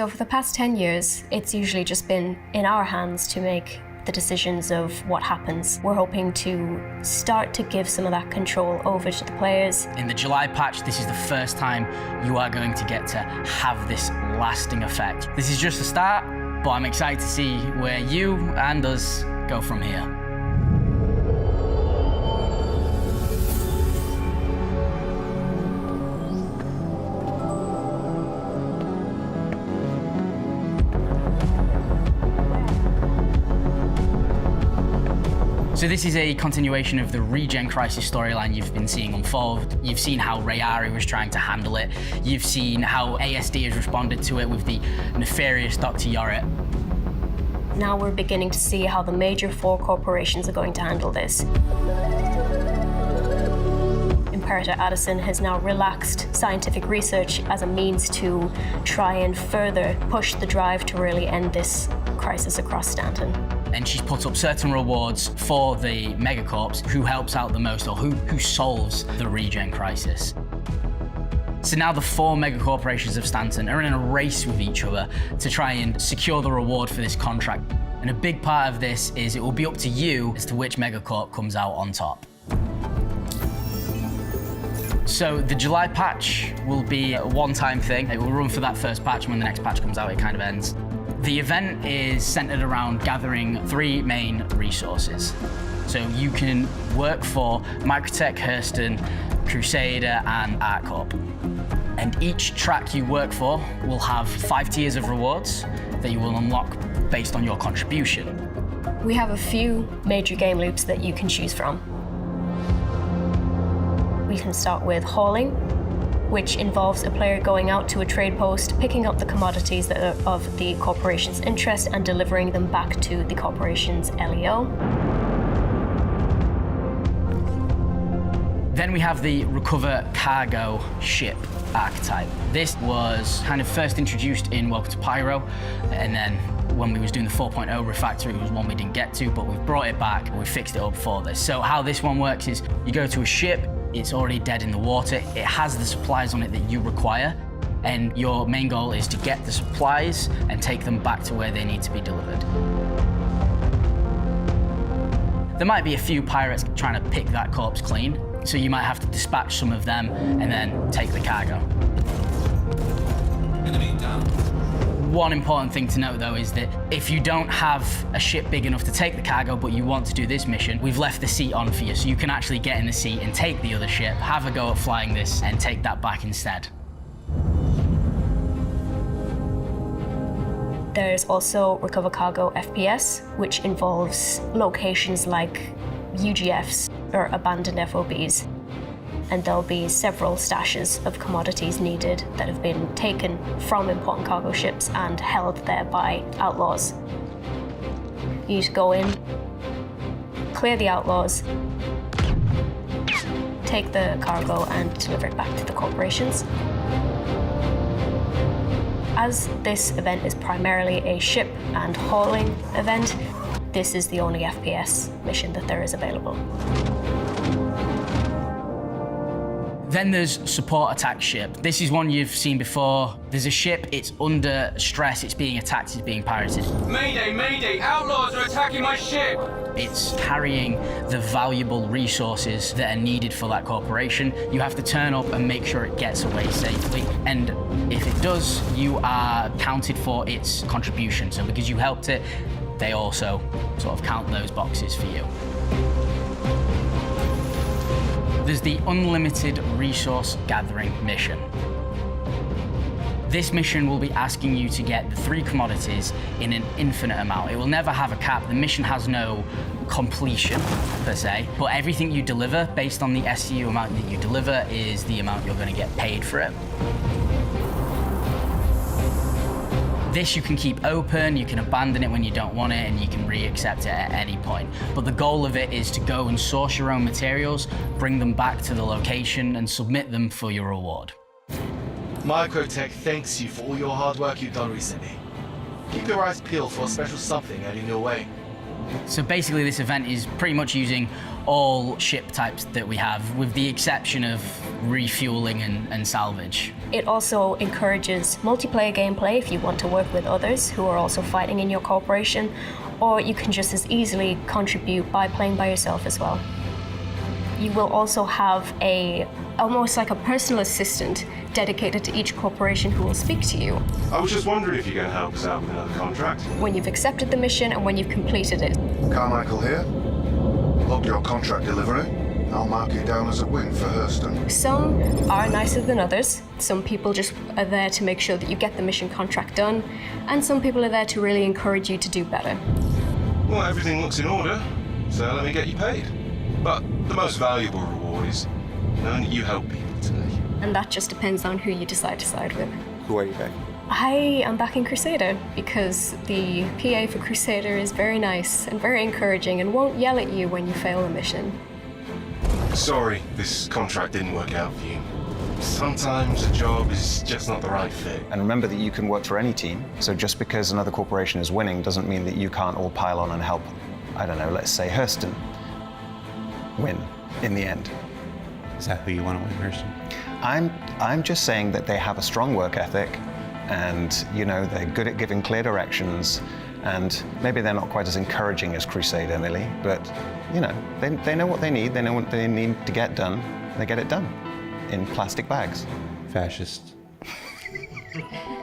So for the past 10 years, it's usually just been in our hands to make the decisions of what happens. We're hoping to start to give some of that control over to the players. In the July patch, this is the first time you are going to get to have this lasting effect. This is just the start, but I'm excited to see where you and us go from here. So this is a continuation of the regen crisis storyline you've been seeing unfold. You've seen how Rayari was trying to handle it. You've seen how ASD has responded to it with the nefarious Dr. Yorit. Now we're beginning to see how the major 4 corporations are going to handle this. Imperator Addison has now relaxed scientific research as a means to try and further push the drive to really end this crisis across Stanton. And she's put up certain rewards for the megacorps who helps out the most, or who solves the regen crisis. So now the 4 megacorporations of Stanton are in a race with each other to try and secure the reward for this contract. And a big part of this is it will be up to you as to which megacorp comes out on top. So the July patch will be a one-time thing. It will run for that first patch, and when the next patch comes out, it kind of ends. The event is centered around gathering 3 main resources. So you can work for Microtech, Hurston, Crusader, and ArtCorp. And each track you work for will have 5 tiers of rewards that you will unlock based on your contribution. We have a few major game loops that you can choose from. We can start with hauling, which involves a player going out to a trade post, picking up the commodities that are of the corporation's interest and delivering them back to the corporation's LEO. Then we have the recover cargo ship archetype. This was kind of first introduced in Welcome to Pyro, and then when we was doing the 4.0 refactor, it was one we didn't get to, but we've brought it back and we fixed it up for this. So how this one works is you go to a ship, it's already dead in the water, it has the supplies on it that you require, and your main goal is to get the supplies and take them back to where they need to be delivered. There might be a few pirates trying to pick that corpse clean, so you might have to dispatch some of them and then take the cargo. Enemy down. One important thing to note, though, is that if you don't have a ship big enough to take the cargo, but you want to do this mission, we've left the seat on for you, so you can actually get in the seat and take the other ship, have a go at flying this, and take that back instead. There's also Recover Cargo FPS, which involves locations like UGFs, or abandoned FOBs. And there'll be several stashes of commodities needed that have been taken from important cargo ships and held there by outlaws. You need to go in, clear the outlaws, take the cargo and deliver it back to the corporations. As this event is primarily a ship and hauling event, this is the only FPS mission that there is available. Then there's support attack ship. This is one you've seen before. There's a ship, it's under stress, it's being attacked, it's being pirated. Mayday, mayday, outlaws are attacking my ship! It's carrying the valuable resources that are needed for that corporation. You have to turn up and make sure it gets away safely. And if it does, you are counted for its contribution. So because you helped it, they also sort of count those boxes for you. There's the Unlimited Resource Gathering mission. This mission will be asking you to get the 3 commodities in an infinite amount. It will never have a cap. The mission has no completion, per se, but everything you deliver, based on the SCU amount that you deliver, is the amount you're going to get paid for it. This you can keep open, you can abandon it when you don't want it, and you can re-accept it at any point. But the goal of it is to go and source your own materials, bring them back to the location, and submit them for your reward. Microtech thanks you for all your hard work you've done recently. Keep your eyes peeled for a special something heading your way. So basically this event is pretty much using all ship types that we have, with the exception of refueling and salvage. It also encourages multiplayer gameplay if you want to work with others who are also fighting in your corporation, or you can just as easily contribute by playing by yourself as well. You will also have almost like a personal assistant dedicated to each corporation who will speak to you. I was just wondering if you're going to help us out with another contract. When you've accepted the mission and when you've completed it. Carmichael here. Log your contract delivery. I'll mark it down as a win for Hurston. Some are nicer than others. Some people just are there to make sure that you get the mission contract done, and some people are there to really encourage you to do better. Well, everything looks in order, so let me get you paid. But the most valuable reward is knowing that you help people today. And that just depends on who you decide to side with. Who are you backing? I am backing Crusader because the PA for Crusader is very nice and very encouraging and won't yell at you when you fail a mission. Sorry, this contract didn't work out for you. Sometimes a job is just not the right fit. And remember that you can work for any team, so just because another corporation is winning doesn't mean that you can't all pile on and help, I don't know, let's say Hurston win in the end. Is that who you want to win, Hurston? I'm just saying that they have a strong work ethic, and you know they're good at giving clear directions, and maybe they're not quite as encouraging as Crusader, Millie, but you know they know what they need. They know what they need to get done. They get it done in plastic bags. Fascist.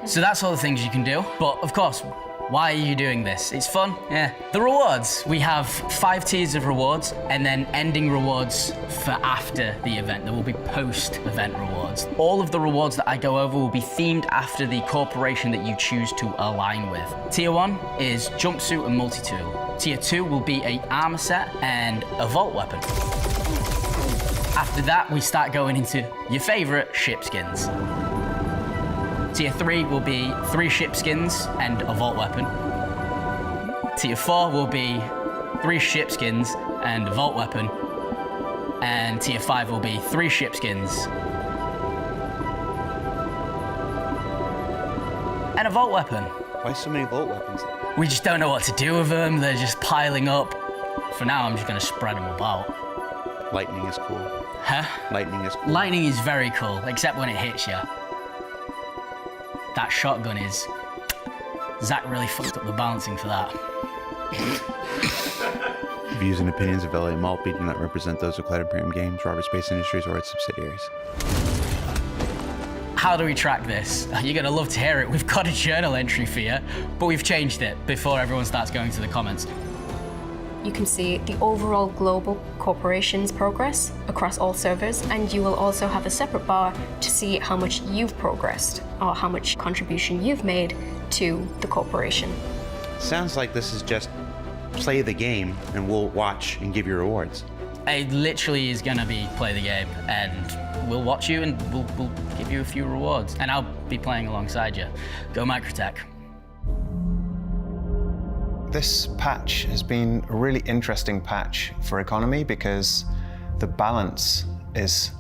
So that's all the things you can do. But of course, why are you doing this? It's fun, yeah. The rewards. We have 5 tiers of rewards and then ending rewards for after the event. There will be post-event rewards. All of the rewards that I go over will be themed after the corporation that you choose to align with. Tier 1 is jumpsuit and multi-tool. Tier 2 will be a armor set and a vault weapon. After that, we start going into your favorite ship skins. Tier 3 will be 3 ship skins and a vault weapon. Tier 4 will be 3 ship skins and a vault weapon. And Tier 5 will be 3 ship skins and a vault weapon. Why so many vault weapons? We just don't know what to do with them. They're just piling up. For now, I'm just gonna spread them about. Lightning is cool. Huh? Lightning is cool. Lightning is very cool, except when it hits you. That shotgun is... Zach really fucked up the balancing for that. Views and opinions of LA Maltby do not represent those of Cloud Imperium Games, Robert Space Industries, or its subsidiaries. How do we track this? You're gonna love to hear it. We've got a journal entry for you, but we've changed it before everyone starts going to the comments. You can see the overall global corporation's progress across all servers, and you will also have a separate bar to see how much you've progressed or how much contribution you've made to the corporation. Sounds like this is just play the game and we'll watch and give you rewards. It literally is gonna be play the game, and we'll watch you and we'll give you a few rewards. And I'll be playing alongside you. Go Microtech. This patch has been a really interesting patch for economy because the balance is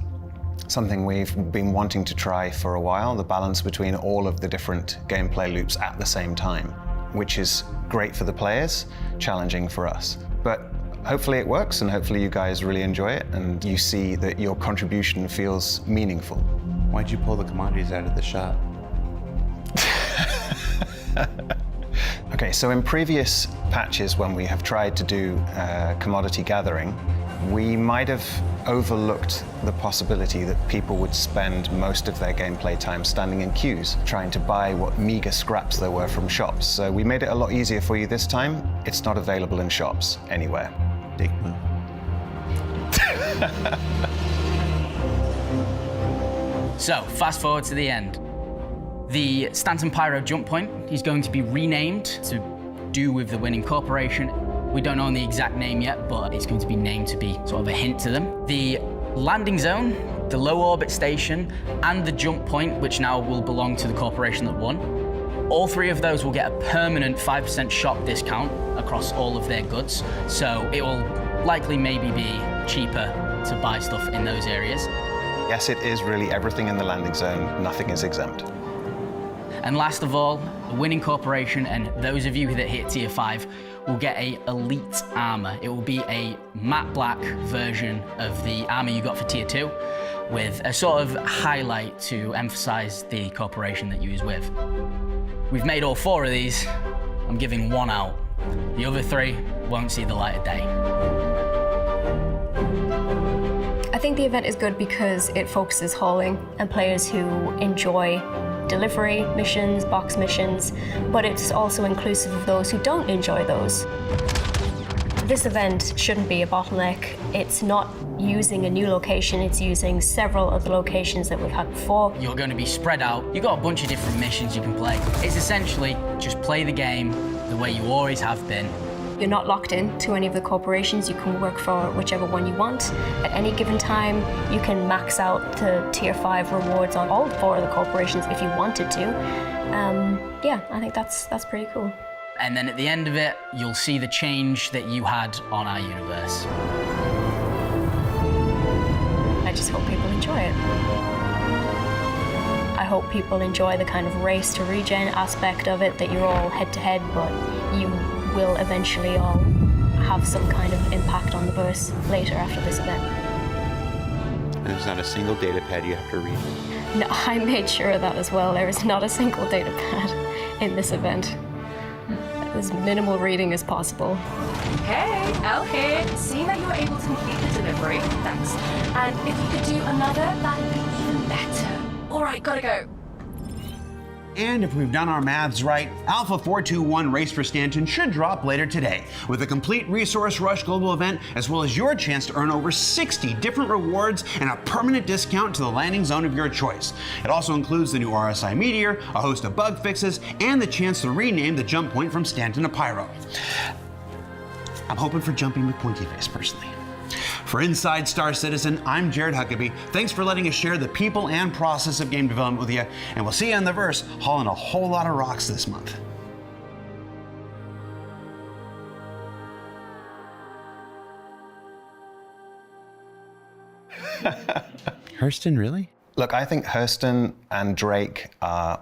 something we've been wanting to try for a while, the balance between all of the different gameplay loops at the same time, which is great for the players, challenging for us. But hopefully it works, and hopefully you guys really enjoy it and you see that your contribution feels meaningful. Why'd you pull the commodities out of the shop? Okay, so in previous patches when we have tried to do commodity gathering, we might have overlooked the possibility that people would spend most of their gameplay time standing in queues, trying to buy what meager scraps there were from shops. So we made it a lot easier for you this time. It's not available in shops anywhere. Dick move. So, fast forward to the end. The Stanton Pyro jump point is going to be renamed to do with the winning corporation. We don't know the exact name yet, but it's going to be named to be sort of a hint to them. The landing zone, the low orbit station, and the jump point, which now will belong to the corporation that won. All 3 of those will get a permanent 5% shop discount across all of their goods. So it will likely maybe be cheaper to buy stuff in those areas. Yes, it is really everything in the landing zone. Nothing is exempt. And last of all, A winning corporation, and those of you that hit tier 5 will get a elite armor. It will be a matte black version of the armor you got for tier 2 with a sort of highlight to emphasize the corporation that you was with. We've made all 4 of these. I'm giving 1 out. The other 3 won't see the light of day. I think the event is good because it focuses hauling and players who enjoy delivery missions, box missions, but it's also inclusive of those who don't enjoy those. This event shouldn't be a bottleneck. It's not using a new location, it's using several of the locations that we've had before. You're going to be spread out. You've got a bunch of different missions you can play. It's essentially just play the game the way you always have been. You're not locked in to any of the corporations. You can work for whichever one you want. At any given time, you can max out the tier 5 rewards on all 4 of the corporations if you wanted to. Yeah, I think that's pretty cool. And then at the end of it, you'll see the change that you had on our universe. I just hope people enjoy it. I hope people enjoy the kind of race to regen aspect of it, that you're all head-to-head, but you will eventually all have some kind of impact on the verse later after this event. And there's not a single data pad you have to read. No, I made sure of that as well. There is not a single data pad in this event. As minimal reading as possible. Hey, Elle here. Seeing that you were able to complete the delivery, thanks. And if you could do another, that'd be even better. All right, gotta go. And if we've done our maths right, Alpha 421 Race for Stanton should drop later today, with a complete Resource Rush global event, as well as your chance to earn over 60 different rewards and a permanent discount to the landing zone of your choice. It also includes the new RSI Meteor, a host of bug fixes, and the chance to rename the jump point from Stanton to Pyro. I'm hoping for jumping with Pointy Face, personally. For Inside Star Citizen, I'm Jared Huckabee. Thanks for letting us share the people and process of game development with you, and we'll see you on the verse hauling a whole lot of rocks this month. Hurston, really? Look, I think Hurston and Drake are